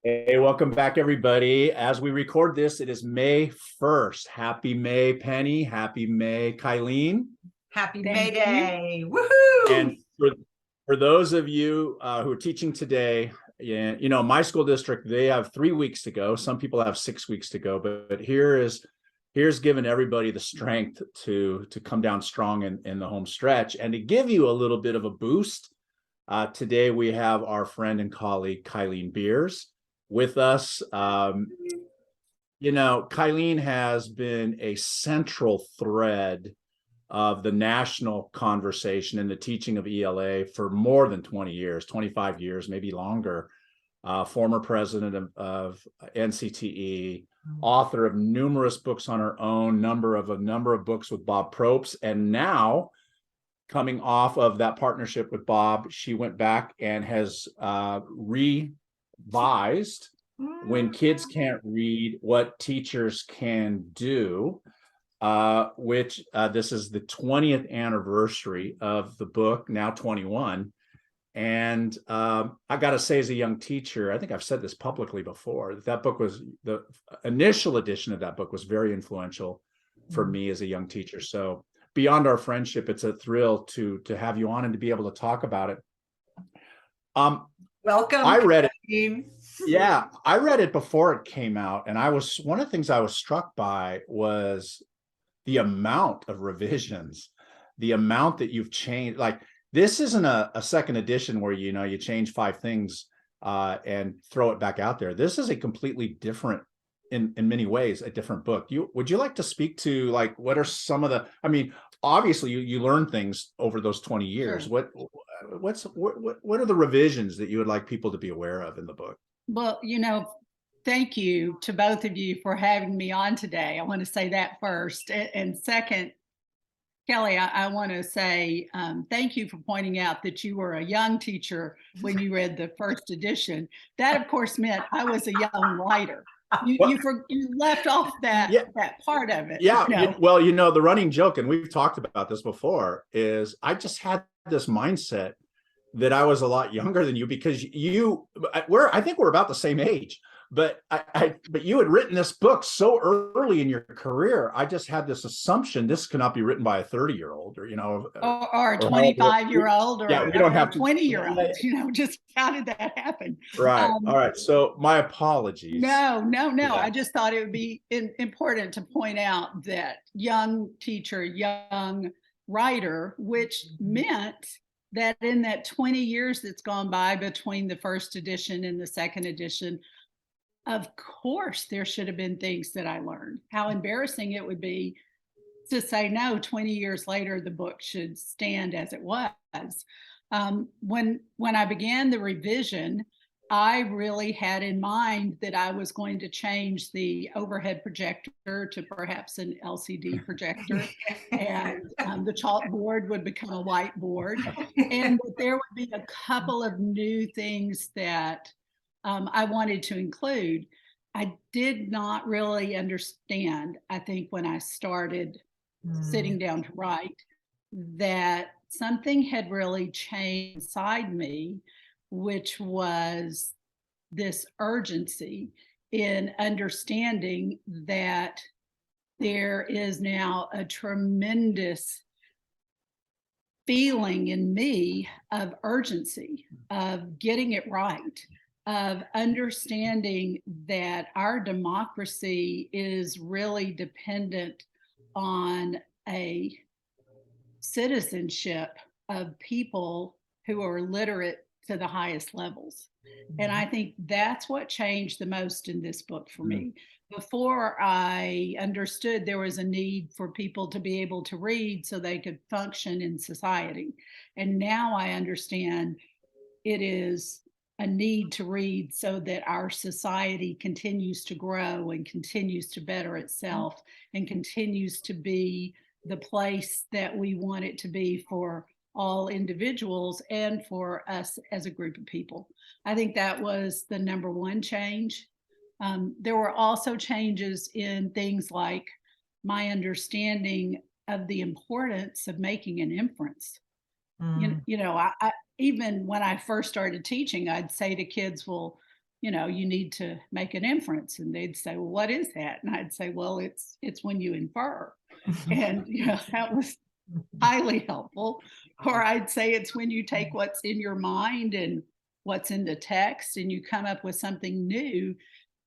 Hey, welcome back, everybody. As we record this, it is May 1st. Happy May, Penny. Happy May, Kylene. Happy Thank May Day. Woohoo! And for those of you who are teaching today, my school district, they have 3 weeks to go. Some people have 6 weeks to go, but here's giving everybody the strength to come down strong in the home stretch. And to give you a little bit of a boost, today we have our friend and colleague, KYLENE Beers, with us. KYLENE has been a central thread of the national conversation in the teaching of ELA for more than 20 years, 25 years, maybe longer. Former president of NCTE, author of numerous books on her own, a number of books with Bob Probst, and now coming off of that partnership with Bob, she went back and has revised When Kids Can't Read, What Teachers Can Do, which this is the 20th anniversary of the book, now 21. And I got to say, as a young teacher, I think I've said this publicly before, that book was, the initial edition of that book was very influential for me as a young teacher. So beyond our friendship, it's a thrill to have you on and to be able to talk about it. Welcome. I read it. Yeah, I read it before it came out, and one of the things I was struck by was the amount of revisions, the amount that you've changed. Like, this isn't a second edition where you change 5 things and throw it back out there. This is a completely different, in many ways, a different book. Would you like to speak to, like, what are some of the, I mean, obviously you learn things over those 20 years. Sure. What are the revisions that you would like people to be aware of in the book? Well, thank you to both of you for having me on today. I want to say that first. And second, Kelly, I want to say thank you for pointing out that you were a young teacher when you read the first edition. That, of course, meant I was a young writer. You left off that part of it. Yeah. Well, the running joke, and we've talked about this before, is I just had this mindset that I was a lot younger than you, because I think we're about the same age, but but you had written this book so early in your career. I just had this assumption this cannot be written by a 30-year-old or a 25-year-old or we don't have 20-year-old. Just how did that happen? Right. All right. So my apologies. No. Yeah. I just thought it would be important to point out that young teacher, young writer, which meant that in that 20 years that's gone by between the first edition and the second edition, of course, there should have been things that I learned. How embarrassing it would be to say, no, 20 years later, the book should stand as it was. When I began the revision, I really had in mind that I was going to change the overhead projector to perhaps an LCD projector, and the chalkboard would become a whiteboard, and that there would be a couple of new things that I wanted to include. I did not really understand, I think, when I started sitting down to write, that something had really changed inside me, which was this urgency in understanding that there is now a tremendous feeling in me of urgency, of getting it right, of understanding that our democracy is really dependent on a citizenship of people who are literate to the highest levels. And I think that's what changed the most in this book for me. Before, I understood there was a need for people to be able to read so they could function in society. And now I understand it is a need to read so that our society continues to grow and continues to better itself and continues to be the place that we want it to be for all individuals and for us as a group of people. I think that was the number one change. There were also changes in things like my understanding of the importance of making an inference. I even when I first started teaching, I'd say to kids, well, you know, you need to make an inference. And they'd say, well, what is that? And I'd say, well, it's when you infer. And, you know, that was highly helpful. Or I'd say it's when you take what's in your mind and what's in the text and you come up with something new.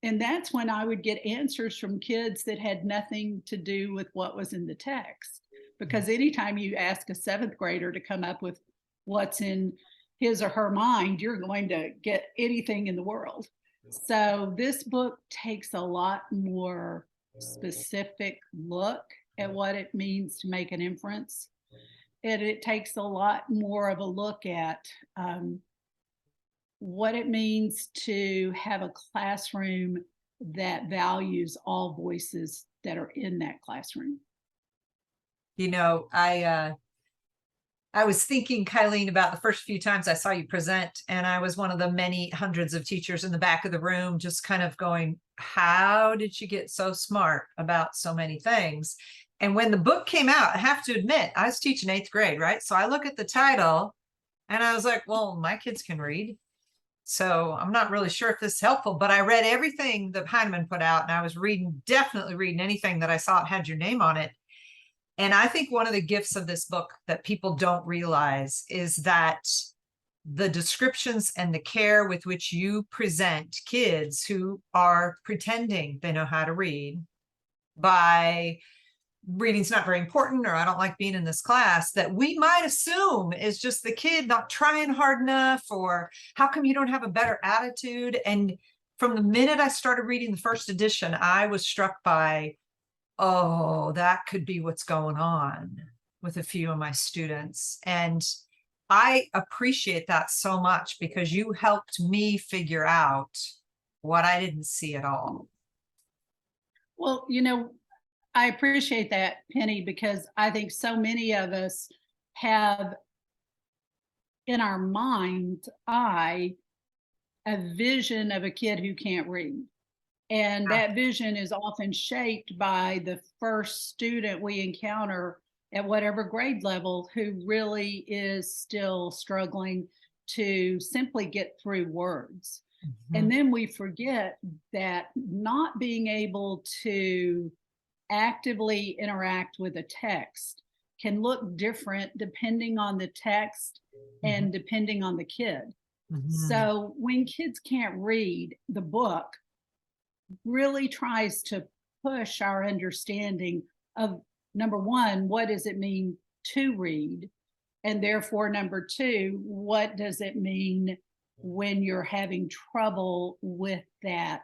And that's when I would get answers from kids that had nothing to do with what was in the text. Because anytime you ask a 7th grader to come up with what's in his or her mind, you're going to get anything in the world. So this book takes a lot more specific look at what it means to make an inference. And it takes a lot more of a look at what it means to have a classroom that values all voices that are in that classroom. You know, I was thinking, KYLENE, about the first few times I saw you present, and I was one of the many hundreds of teachers in the back of the room, just kind of going, how did you get so smart about so many things? And when the book came out, I have to admit, I was teaching 8th grade, right? So I look at the title and I was like, well, my kids can read. So I'm not really sure if this is helpful, but I read everything that Heinemann put out, and I was definitely reading anything that I saw it had your name on it. And I think one of the gifts of this book that people don't realize is that the descriptions and the care with which you present kids who are pretending they know how to read by reading's not very important, or I don't like being in this class, that we might assume is just the kid not trying hard enough, or how come you don't have a better attitude? And from the minute I started reading the first edition, I was struck by, oh, that could be what's going on with a few of my students. And I appreciate that so much, because you helped me figure out what I didn't see at all. Well, you know, I appreciate that, Penny, because I think so many of us have in our mind's eye a vision of a kid who can't read. And that vision is often shaped by the first student we encounter at whatever grade level who really is still struggling to simply get through words. Mm-hmm. And then we forget that not being able to actively interact with a text can look different depending on the text and depending on the kid. Mm-hmm. So when kids can't read, the book really tries to push our understanding of, number one, what does it mean to read? And therefore, number two, what does it mean when you're having trouble with that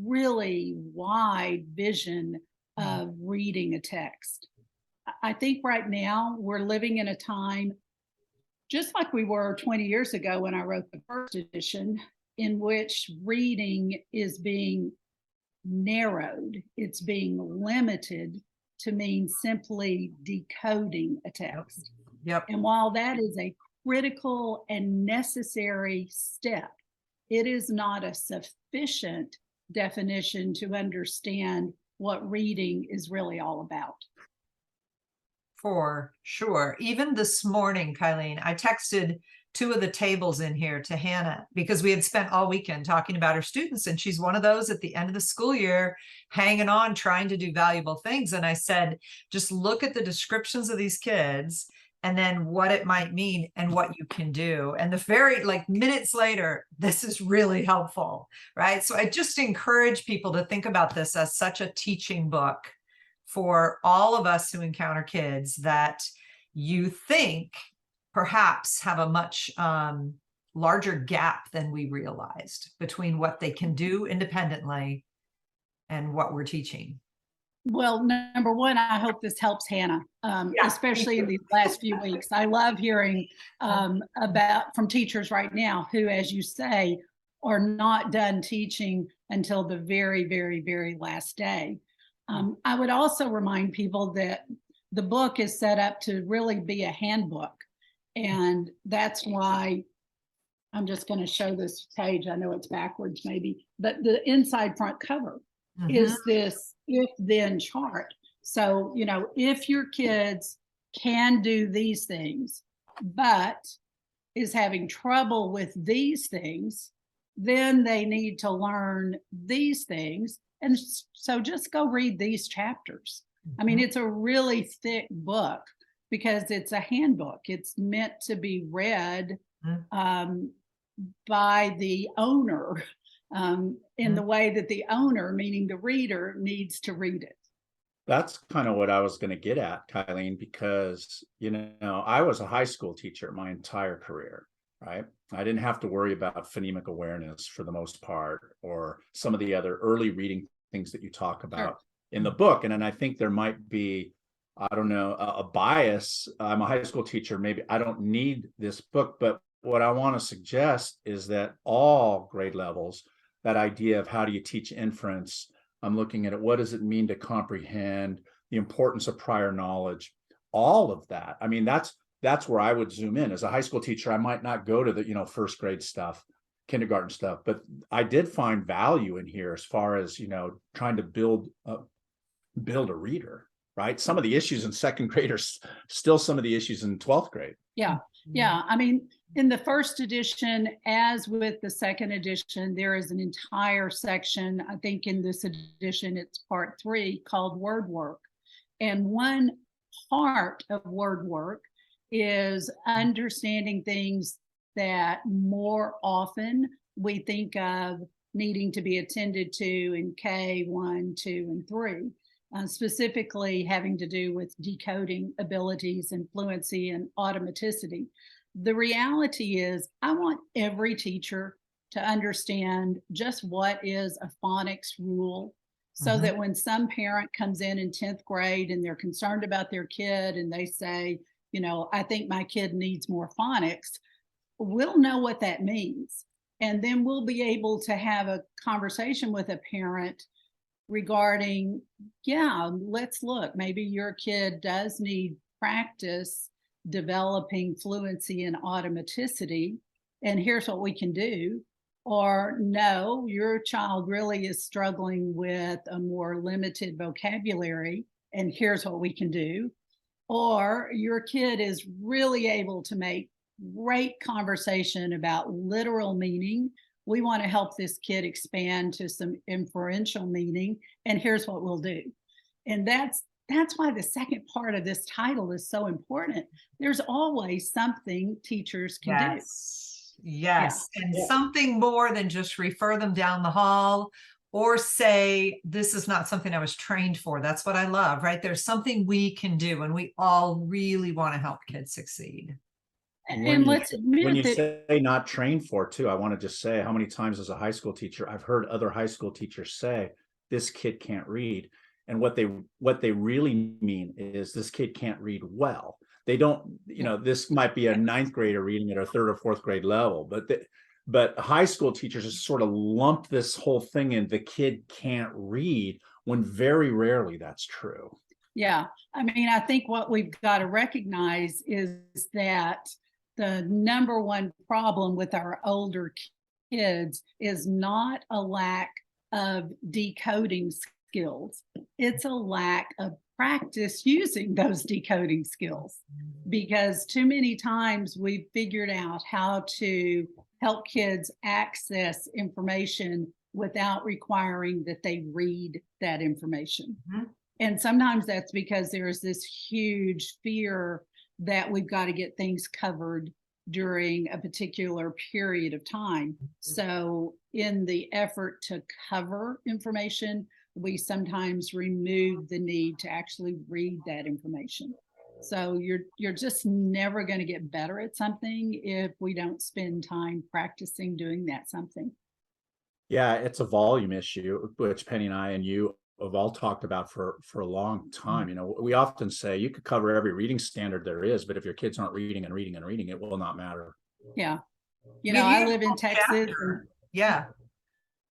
really wide vision of reading a text? I think right now we're living in a time, just like we were 20 years ago when I wrote the first edition, in which reading is being narrowed. It's being limited to mean simply decoding a text. Yep. And while that is a critical and necessary step, it is not a sufficient definition to understand what reading is really all about. For sure. Even this morning, KYLENE, I texted 2 of the tables in here to Hannah, because we had spent all weekend talking about her students, and she's one of those at the end of the school year hanging on, trying to do valuable things. And I said, just look at the descriptions of these kids and then what it might mean and what you can do. And the very minutes later, this is really helpful, right? So I just encourage people to think about this as such a teaching book for all of us who encounter kids that you think perhaps have a much larger gap than we realized between what they can do independently and what we're teaching. Well, number one, I hope this helps Hannah, especially in these last few weeks. I love hearing from teachers right now who, as you say, are not done teaching until the very, very, very last day. I would also remind people that the book is set up to really be a handbook. And that's why I'm just going to show this page. I know it's backwards maybe, but the inside front cover is this if-then chart. So, you know, if your kids can do these things, but is having trouble with these things, then they need to learn these things. And so just go read these chapters. I mean, it's a really thick book because it's a handbook. It's meant to be read by the owner in the way that the owner, meaning the reader, needs to read it. That's kind of what I was going to get at, KYLENE, because, I was a high school teacher my entire career, right? I didn't have to worry about phonemic awareness for the most part, or some of the other early reading things that you talk about in the book. And then I think there might be, I don't know, a bias. I'm a high school teacher. Maybe I don't need this book, but what I want to suggest is that all grade levels, that idea of how do you teach inference, I'm looking at it, what does it mean to comprehend, the importance of prior knowledge, all of that. I mean, that's where I would zoom in. As a high school teacher, I might not go to the, first grade stuff, kindergarten stuff, but I did find value in here as far as, trying to build a reader, right? Some of the issues in second grade are still some of the issues in 12th grade. Yeah. Yeah. I mean, in the first edition, as with the second edition, there is an entire section. I think in this edition, it's part 3 called word work. And one part of word work is understanding things that more often we think of needing to be attended to in K1, 2, and 3. Specifically having to do with decoding abilities and fluency and automaticity. The reality is I want every teacher to understand just what is a phonics rule, so that when some parent comes in 10th grade and they're concerned about their kid and they say, I think my kid needs more phonics, we'll know what that means. And then we'll be able to have a conversation with a parent regarding, let's look, maybe your kid does need practice developing fluency and automaticity, and here's what we can do. Or no, your child really is struggling with a more limited vocabulary, and here's what we can do. Or your kid is really able to make great conversation about literal meaning. We want to help this kid expand to some inferential meaning, and here's what we'll do. And that's why the second part of this title is so important. There's always something teachers can do. Yes. And something more than just refer them down the hall or say, this is not something I was trained for. That's what I love, right? There's something we can do, and we all really want to help kids succeed. And let's admit when you that, say not trained for too, I want to just say how many times as a high school teacher, I've heard other high school teachers say, this kid can't read. And what they really mean is this kid can't read well. They don't, this might be a 9th grader reading at a 3rd or 4th grade level, but high school teachers just sort of lump this whole thing in, the kid can't read, when very rarely that's true. Yeah. I mean, I think what we've got to recognize is that the number one problem with our older kids is not a lack of decoding skills. It's a lack of practice using those decoding skills, because too many times we've figured out how to help kids access information without requiring that they read that information. And sometimes that's because there's this huge fear that we've got to get things covered during a particular period of time. So in the effort to cover information, we sometimes remove the need to actually read that information. So you're just never going to get better at something if we don't spend time practicing doing that something. Yeah, it's a volume issue, which Penny and I and you have all talked about for a long time. We often say you could cover every reading standard there is, but if your kids aren't reading and reading and reading, it will not matter. Yeah. I live in Texas. Yeah.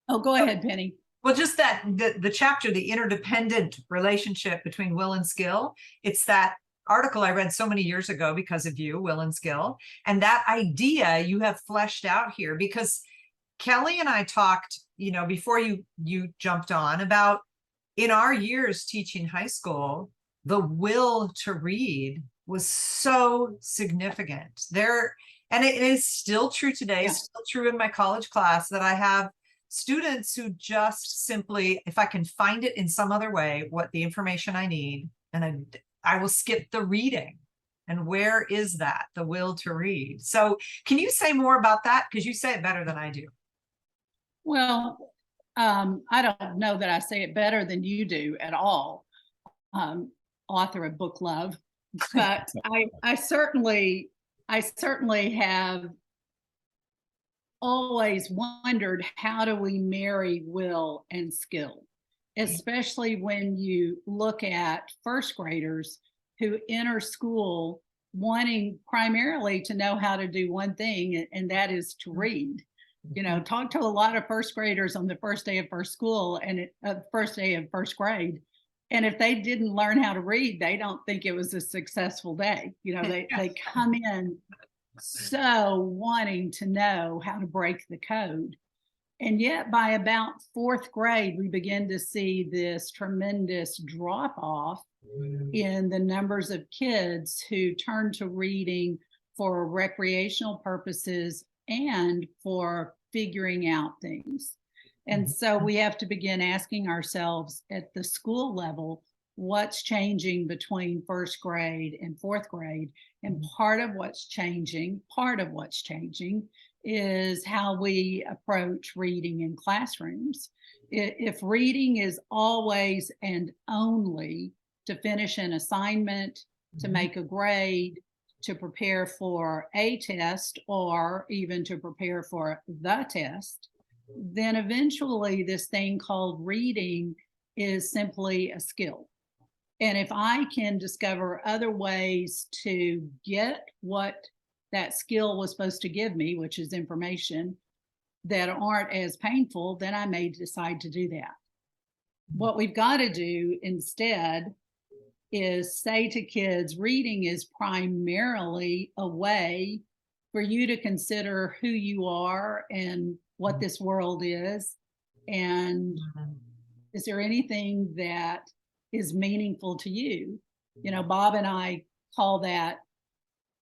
Oh, go ahead, Penny. Well, just that the chapter, the interdependent relationship between will and skill. It's that article I read so many years ago because of you, will and skill. And that idea you have fleshed out here, because Kelly and I talked, before you jumped on, about in our years teaching high school, the will to read was so significant there. And it is still true today, Yeah. still true in my college class, that I have students who just simply, if I can find it in some other way, what the information I need, and I will skip the reading. And where is that, the will to read? So can you say more about that? Because you say it better than I do. Well, I don't know that I say it better than you do at all, author of Book Love, but I certainly have always wondered, how do we marry will and skill, especially when you look at first graders who enter school wanting primarily to know how to do one thing, and that is to read. You know, talk to a lot of first graders on the first day of first day of first grade, and if they didn't learn how to read, they don't think it was a successful day. You know, they come in so wanting to know how to break the code. And yet by about fourth grade, we begin to see this tremendous drop off in the numbers of kids who turn to reading for recreational purposes and for figuring out things. And so we have to begin asking ourselves at the school level, what's changing between first grade and fourth grade? And part of what's changing is how we approach reading in classrooms. If reading is always and only to finish an assignment, to make a grade, to prepare for a test, or even to prepare for the test, then eventually this thing called reading is simply a skill. And if I can discover other ways to get what that skill was supposed to give me, which is information, that aren't as painful, then I may decide to do that. What we've got to do instead is say to kids, reading is primarily a way for you to consider who you are and what this world is. And is there anything that is meaningful to you? You know, Bob and I call that,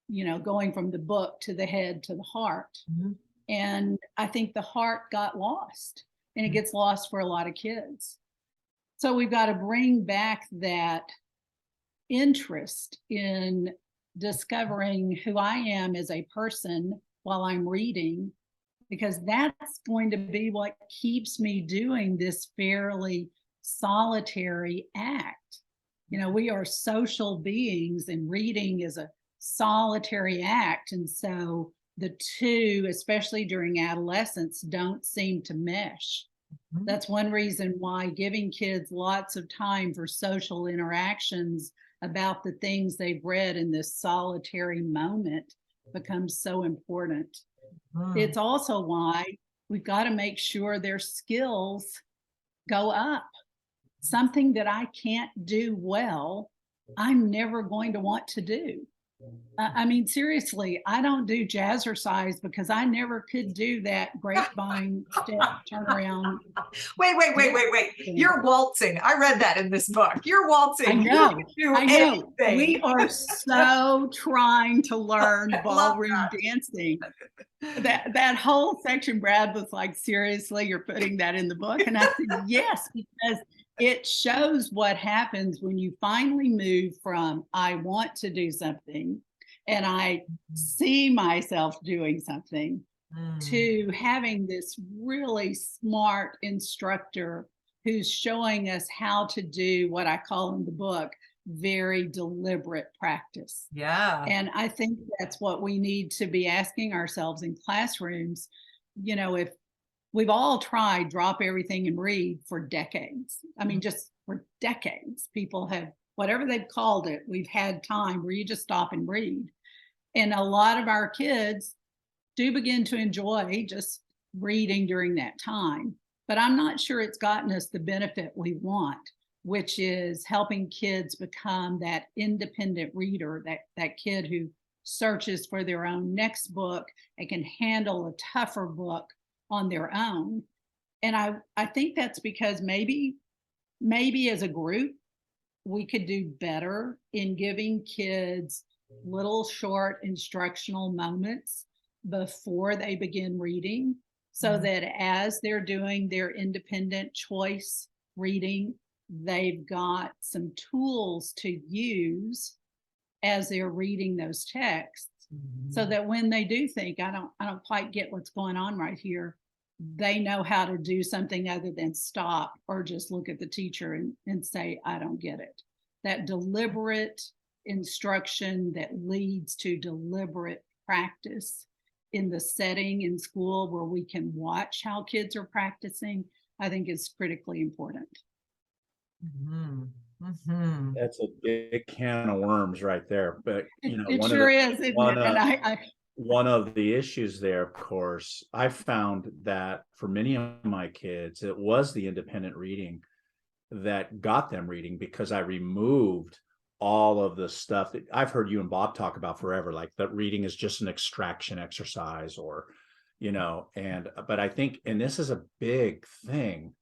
you know, going from the book to the head to the heart. And I think the heart got lost, and it gets lost for a lot of kids. So we've got to bring back that interest in discovering who I am as a person while I'm reading, because that's going to be what keeps me doing this fairly solitary act. You know, we are social beings, and reading is a solitary act. And so the two, especially during adolescence, don't seem to mesh. That's one reason why giving kids lots of time for social interactions about the things they've read in this solitary moment becomes so important. It's also why we've got to make sure their skills go up. Something that I can't do well, I'm never going to want to do. I mean, seriously, I don't do jazzercise because I never could do that grapevine step turnaround. Wait. You're waltzing. I read that in this book. You're waltzing. I know. I know. Anything. We are so trying to learn ballroom dancing. That whole section, Brad was like, seriously, you're putting that in the book? And I said, yes, because it shows what happens when you finally move from I want to do something and I see myself doing something to having this really smart instructor who's showing us how to do what I call in the book very deliberate practice. Yeah. And I think that's what we need to be asking ourselves in classrooms. You know, if we've all tried drop everything and read for decades. I mean, just for decades, people have, whatever they've called it, we've had time where you just stop and read. And a lot of our kids do begin to enjoy just reading during that time. But I'm not sure it's gotten us the benefit we want, which is helping kids become that independent reader, that kid who searches for their own next book and can handle a tougher book on their own. And I think that's because maybe as a group, we could do better in giving kids little short instructional moments before they begin reading, so that as they're doing their independent choice reading, they've got some tools to use as they're reading those texts, so that when they do think, I don't quite get what's going on right here, they know how to do something other than stop or just look at the teacher and say, I don't get it. That deliberate instruction that leads to deliberate practice in the setting in school where we can watch how kids are practicing, I think is critically important. That's a big can of worms right there. But It sure is, isn't it? And one of the issues there, of course, I found that for many of my kids, it was the independent reading that got them reading, because I removed all of the stuff that I've heard you and Bob talk about forever, like that reading is just an extraction exercise, or, but I think, and this is a big thing,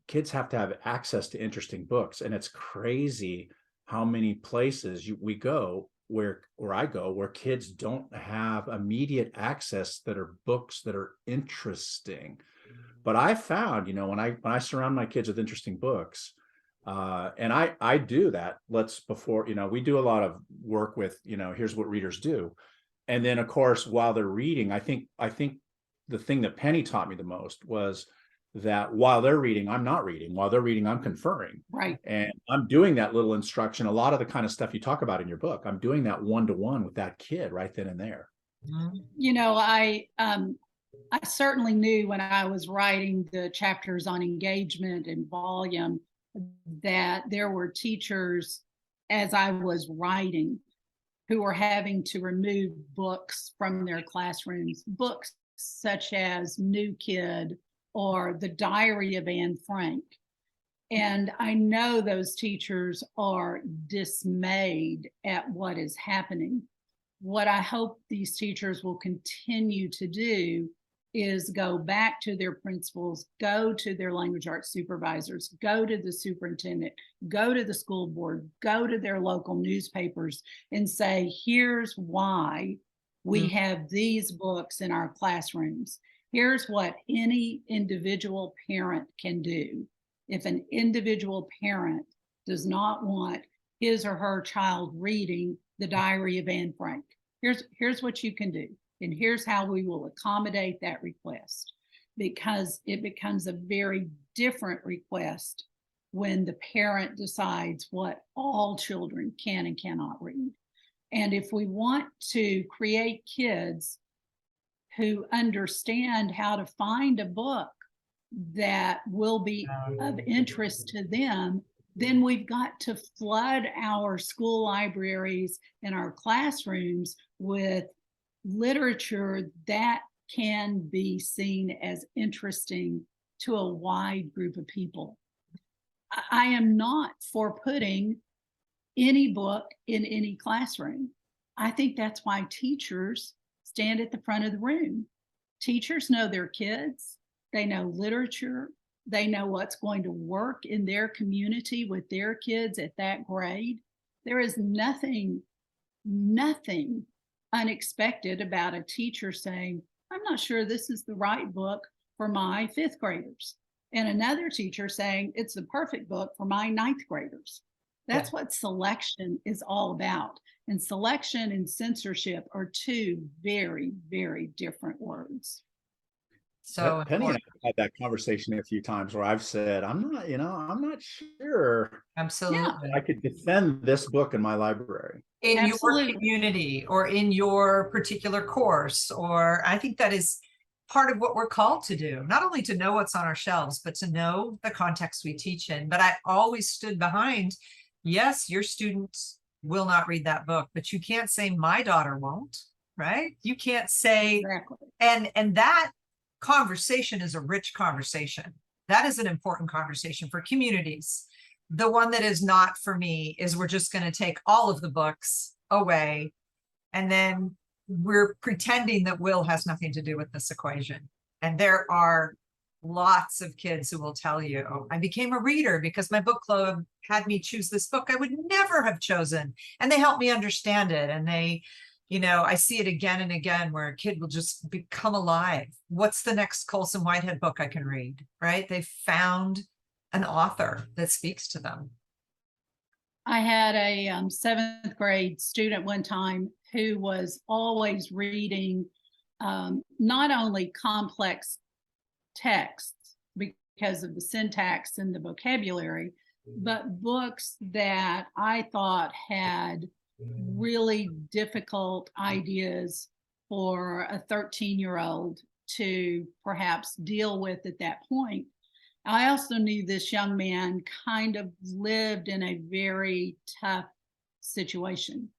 kids have to have access to interesting books. And it's crazy how many places we go where I go, where kids don't have immediate access that are books that are interesting. But I found, when I surround my kids with interesting books, and I do that, we do a lot of work with, here's what readers do. And then of course, while they're reading, I think the thing that Penny taught me the most was that while they're reading, I'm not reading. While they're reading, I'm conferring. Right. And I'm doing that little instruction. A lot of the kind of stuff you talk about in your book, I'm doing that one-to-one with that kid right then and there. I certainly knew when I was writing the chapters on engagement and volume that there were teachers, as I was writing, who were having to remove books from their classrooms, books such as New Kid or The Diary of Anne Frank. And I know those teachers are dismayed at what is happening. What I hope these teachers will continue to do is go back to their principals, go to their language arts supervisors, go to the superintendent, go to the school board, go to their local newspapers and say, here's why we have these books in our classrooms. Here's what any individual parent can do. If an individual parent does not want his or her child reading The Diary of Anne Frank, here's what you can do. And here's how we will accommodate that request, because it becomes a very different request when the parent decides what all children can and cannot read. And if we want to create kids who understand how to find a book that will be of interest to them, then we've got to flood our school libraries and our classrooms with literature that can be seen as interesting to a wide group of people. I am not for putting any book in any classroom. I think that's why teachers stand at the front of the room. Teachers know their kids, they know literature, they know what's going to work in their community with their kids at that grade. There is nothing unexpected about a teacher saying, I'm not sure this is the right book for my 5th graders. And another teacher saying, it's the perfect book for my 9th graders. That's what selection is all about. And selection and censorship are two very, very different words. So Penny and I have had that conversation a few times where I've said, I'm not sure absolutely. I could defend this book in my library. In your community or in your particular course, or I think that is part of what we're called to do, not only to know what's on our shelves, but to know the context we teach in. But I always stood behind, yes, your students will not read that book, but you can't say my daughter won't, right? You can't say, exactly. And that conversation is a rich conversation. That is an important conversation for communities. The one that is not for me is we're just going to take all of the books away, and then we're pretending that will has nothing to do with this equation. And there are lots of kids who will tell you, oh, I became a reader because my book club had me choose this book I would never have chosen. And they helped me understand it. And they I see it again and again where a kid will just become alive. What's the next Colson Whitehead book I can read, right? They found an author that speaks to them. I had a 7th grade student one time who was always reading not only complex texts because of the syntax and the vocabulary, but books that I thought had really difficult ideas for a 13-year-old to perhaps deal with at that point. I also knew this young man kind of lived in a very tough situation.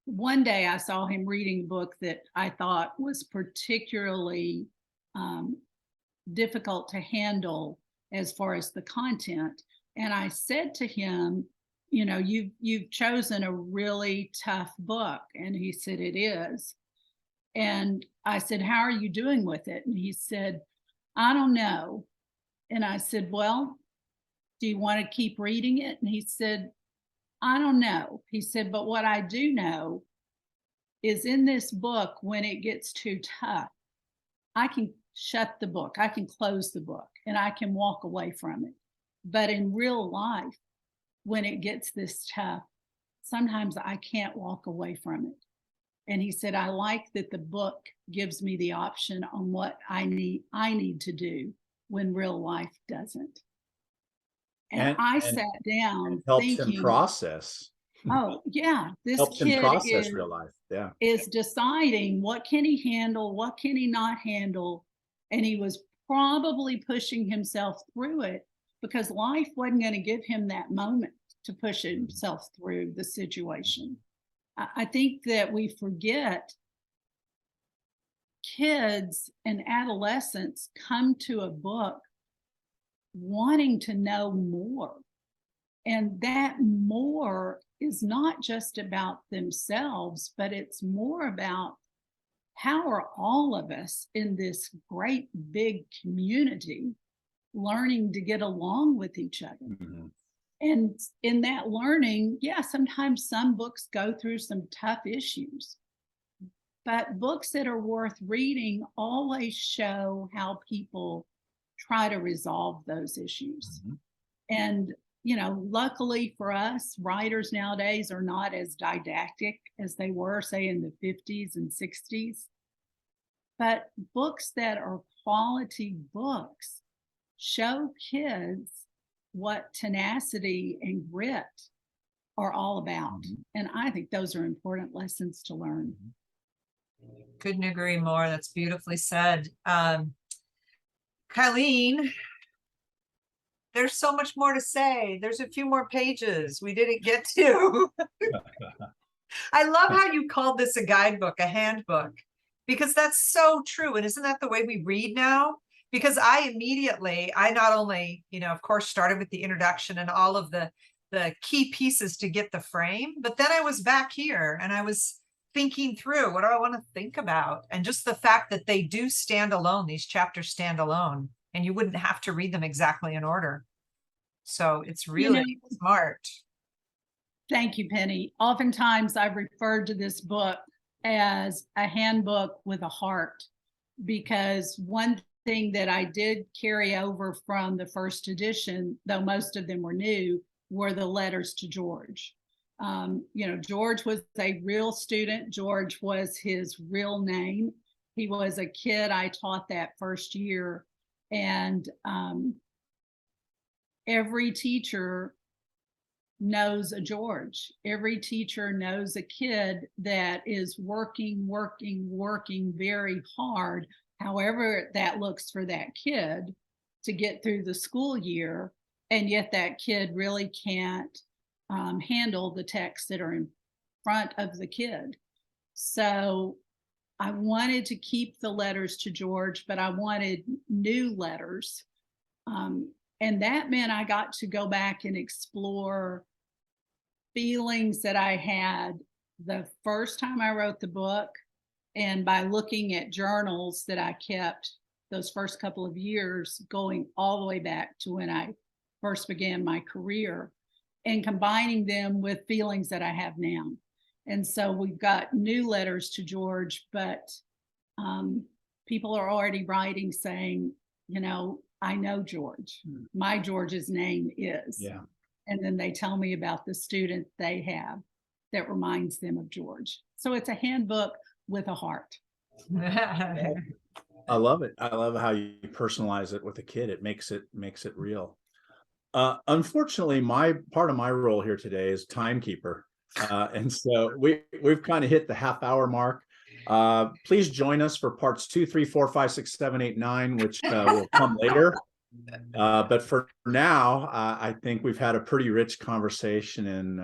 One day I saw him reading a book that I thought was particularly difficult to handle as far as the content. And I said to him, you've chosen a really tough book. And he said, it is. And I said, how are you doing with it? And he said, I don't know. And I said, well, do you want to keep reading it? And he said, I don't know. He said, but what I do know is in this book, when it gets too tough, I can shut the book, I can close the book, and I can walk away from it. But in real life, when it gets this tough, sometimes I can't walk away from it. And he said, I like that the book gives me the option on what I need to do when real life doesn't. And I sat down helps thinking, him process. Oh yeah, this Helps him kid process real life. Yeah. is deciding what can he handle, what can he not handle. And he was probably pushing himself through it because life wasn't going to give him that moment to push himself through the situation. I think that we forget kids and adolescents come to a book wanting to know more. And that more is not just about themselves, but it's more about how are all of us in this great big community learning to get along with each other. Mm-hmm. And in that learning, yeah, sometimes some books go through some tough issues, but books that are worth reading always show how people try to resolve those issues. Mm-hmm. And luckily for us, writers nowadays are not as didactic as they were, say, in the 50s and 60s. But books that are quality books show kids what tenacity and grit are all about. Mm-hmm. And I think those are important lessons to learn. Couldn't agree more. That's beautifully said. KYLENE, there's so much more to say. There's a few more pages we didn't get to. I love how you called this a guidebook, a handbook, because that's so true. And isn't that the way we read now? Because I not only, of course, started with the introduction and all of the key pieces to get the frame, but then I was back here and I was thinking through, what do I want to think about? And just the fact that they do stand alone, these chapters stand alone, and you wouldn't have to read them exactly in order. So it's really smart. Thank you, Penny. Oftentimes I've referred to this book as a handbook with a heart, because one thing that I did carry over from the first edition, though most of them were new, were the letters to George. George was a real student. George was his real name. He was a kid I taught that first year. And every teacher knows a George. Every teacher knows a kid that is working very hard, however that looks for that kid, to get through the school year. And yet that kid really can't handle the texts that are in front of the kid. So I wanted to keep the letters to George, but I wanted new letters. And that meant I got to go back and explore feelings that I had the first time I wrote the book, and by looking at journals that I kept those first couple of years, going all the way back to when I first began my career, and combining them with feelings that I have now. And so we've got new letters to George, but people are already writing saying, you know, I know George. My George's name is. Yeah. And then they tell me about the student they have that reminds them of George. So it's a handbook with a heart. I love it. I love how you personalize it with a kid. It makes it real. Unfortunately, my part of my role here today is timekeeper. And so we've kind of hit the half-hour mark. Please join us for parts 2, 3, 4, 5, 6, 7, 8, 9, which will come later. But for now, I think we've had a pretty rich conversation. And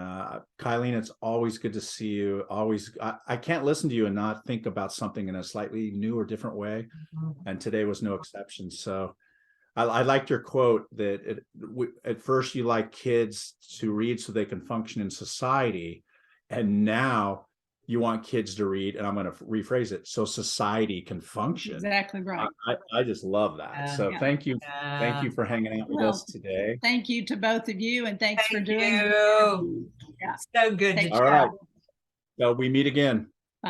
KYLENE, it's always good to see you. Always, I can't listen to you and not think about something in a slightly new or different way. And today was no exception. So I liked your quote that at first you like kids to read so they can function in society, and now you want kids to read, and I'm going to rephrase it, so society can function. Exactly right. I just love that. So Yeah. thank you for hanging out with us today. Thank you to both of you, and thanks for doing you. Yeah. So good to Take All chat. right. So we meet again.